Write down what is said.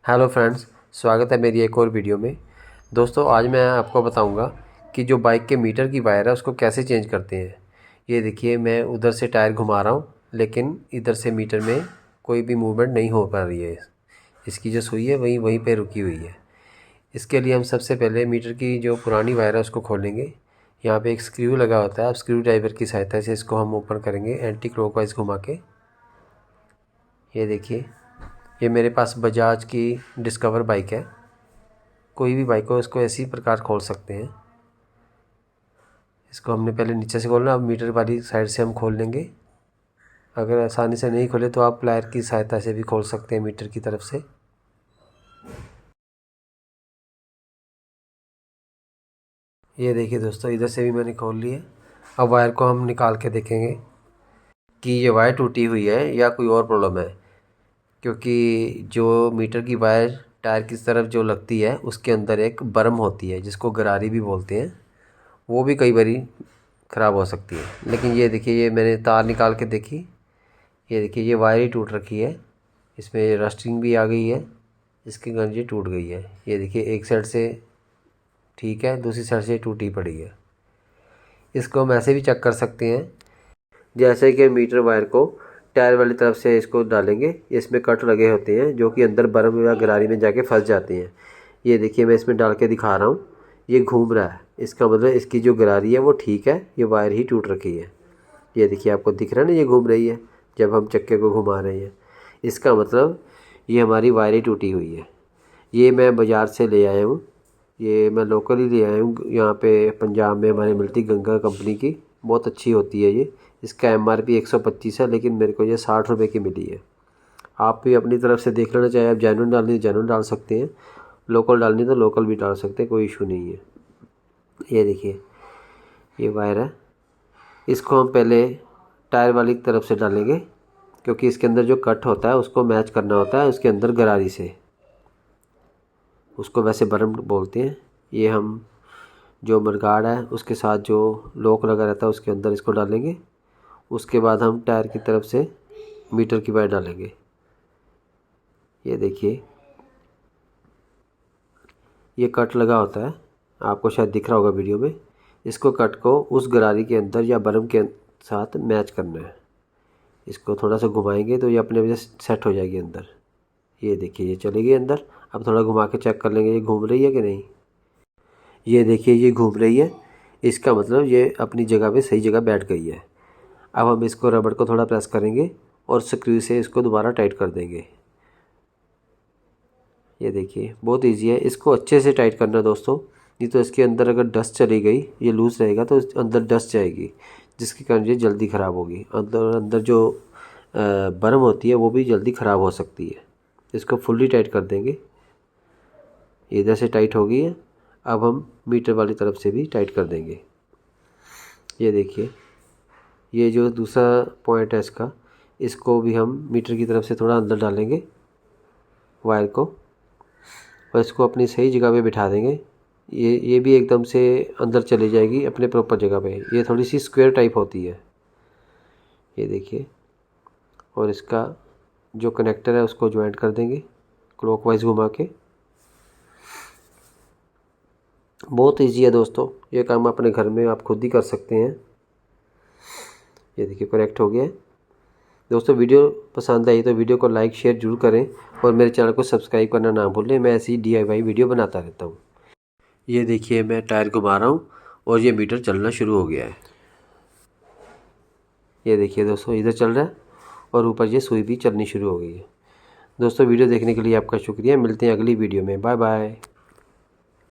Hello friends, स्वागत है मेरी एक और वीडियो में। दोस्तों, आज मैं आपको बताऊंगा कि जो बाइक के मीटर की वायर है उसको कैसे चेंज करते हैं। ये देखिए, मैं उधर से टायर घुमा रहा हूँ, लेकिन इधर से मीटर में कोई भी मूवमेंट नहीं हो पा रही है। इसकी जो सुई है वहीं वहीं पे रुकी हुई है। इसके लिए हम सबसे पहले मीटर की जो पुरानी वायर है उसको खोलेंगे। यहाँ पर एक स्क्रू लगा होता है, अब स्क्रू ड्राइवर की सहायता से इसको हम ओपन करेंगे एंटी क्लॉकवाइज घुमा के। ये देखिए, ये मेरे पास बजाज की डिस्कवर बाइक है। कोई भी बाइक हो इसको इसी प्रकार खोल सकते हैं। इसको हमने पहले नीचे से खोलना, अब मीटर वाली साइड से हम खोल लेंगे। अगर आसानी से नहीं खोले तो आप प्लायर की सहायता से भी खोल सकते हैं मीटर की तरफ से। ये देखिए दोस्तों, इधर से भी मैंने खोल लिया। अब वायर को हम निकाल के देखेंगे कि ये वायर टूटी हुई है या कोई और प्रॉब्लम है, क्योंकि जो मीटर की वायर टायर की तरफ जो लगती है उसके अंदर एक बर्म होती है जिसको गरारी भी बोलते हैं। वो भी कई बारी ख़राब हो सकती है। लेकिन ये देखिए, ये मैंने तार निकाल के देखी, ये देखिए ये वायर ही टूट रखी है। इसमें रस्टिंग भी आ गई है, इसकी गंजी टूट गई है। ये देखिए, एक साइड से ठीक है, दूसरी साइड से टूटी पड़ी है। इसको हम ऐसे भी चेक कर सकते हैं, जैसे कि मीटर वायर को टायर वाली तरफ से इसको डालेंगे, इसमें कट लगे होते हैं जो कि अंदर बर्म या गरारी में जाके फंस जाते हैं। ये देखिए, मैं इसमें डाल के दिखा रहा हूँ, ये घूम रहा है। इसका मतलब इसकी जो गरारी है वो ठीक है, ये वायर ही टूट रखी है। ये देखिए, आपको दिख रहा है ना, ये घूम रही है जब हम चक्के को घुमा रहे हैं। इसका मतलब ये हमारी वायर ही टूटी हुई है। ये मैं बाज़ार से ले आया हूँ, ये मैं लोकल ही ले आया हूँ। यहाँ पे पंजाब में हमारे मिलती, गंगा कंपनी की, बहुत अच्छी होती है ये। इसका MRP 125 है, लेकिन मेरे को ये 60 रुपये की मिली है। आप भी अपनी तरफ से देख लेना, चाहे आप जेन्युइन डालनी तो जेन्युइन डाल सकते हैं, लोकल डालनी तो लोकल भी डाल सकते हैं, कोई इशू नहीं है। ये देखिए, ये वायर है, इसको हम पहले टायर वाली तरफ से डालेंगे, क्योंकि इसके अंदर जो कट होता है उसको मैच करना होता है उसके अंदर गरारी से। उसको वैसे बर्म बोलते हैं। ये हम जो मडगार्ड है उसके साथ जो लॉक लगा रहता है उसके अंदर इसको डालेंगे। उसके बाद हम टायर की तरफ से मीटर की वायर डालेंगे। ये देखिए, ये कट लगा होता है, आपको शायद दिख रहा होगा वीडियो में। इसको कट को उस गरारी के अंदर या बर्म के साथ मैच करना है। इसको थोड़ा सा घुमाएंगे तो ये अपने वजह से सेट हो जाएगी अंदर। ये देखिए, ये चली गई अंदर। अब थोड़ा घुमा के चेक कर लेंगे ये घूम रही है कि नहीं। ये देखिए, ये घूम रही है, इसका मतलब ये अपनी जगह पे सही जगह बैठ गई है। अब हम इसको रबड़ को थोड़ा प्रेस करेंगे और स्क्रू से इसको दोबारा टाइट कर देंगे। ये देखिए, बहुत इजी है। इसको अच्छे से टाइट करना दोस्तों, नहीं तो इसके अंदर अगर डस्ट चली गई, ये लूज़ रहेगा तो अंदर डस्ट जाएगी, जिसके कारण ये जल्दी ख़राब होगी। अंदर अंदर जो बर्म होती है वो भी जल्दी ख़राब हो सकती है। इसको फुल्ली टाइट कर देंगे। इधर से टाइट हो गई है, अब हम मीटर वाली तरफ से भी टाइट कर देंगे। ये देखिए, ये जो दूसरा पॉइंट है इसका, इसको भी हम मीटर की तरफ से थोड़ा अंदर डालेंगे वायर को, और इसको अपनी सही जगह पे बिठा देंगे। ये भी एकदम से अंदर चली जाएगी अपने प्रॉपर जगह पे। ये थोड़ी सी स्क्वायर टाइप होती है। ये देखिए, और इसका जो कनेक्टर है उसको ज्वाइंट कर देंगे क्लॉकवाइज घुमा के। बहुत इजी है दोस्तों, ये काम अपने घर में आप खुद ही कर सकते हैं। ये देखिए, कनेक्ट हो गया है। दोस्तों, वीडियो पसंद आई तो वीडियो को लाइक शेयर जरूर करें और मेरे चैनल को सब्सक्राइब करना ना भूलें। मैं ऐसी DIY वीडियो बनाता रहता हूँ। ये देखिए, मैं टायर घुमा रहा हूँ और ये मीटर चलना शुरू हो गया है। ये देखिए दोस्तों, इधर चल रहा है और ऊपर ये सुई भी चलनी शुरू हो गई है। दोस्तों, वीडियो देखने के लिए आपका शुक्रिया। मिलते हैं अगली वीडियो में। Bye bye.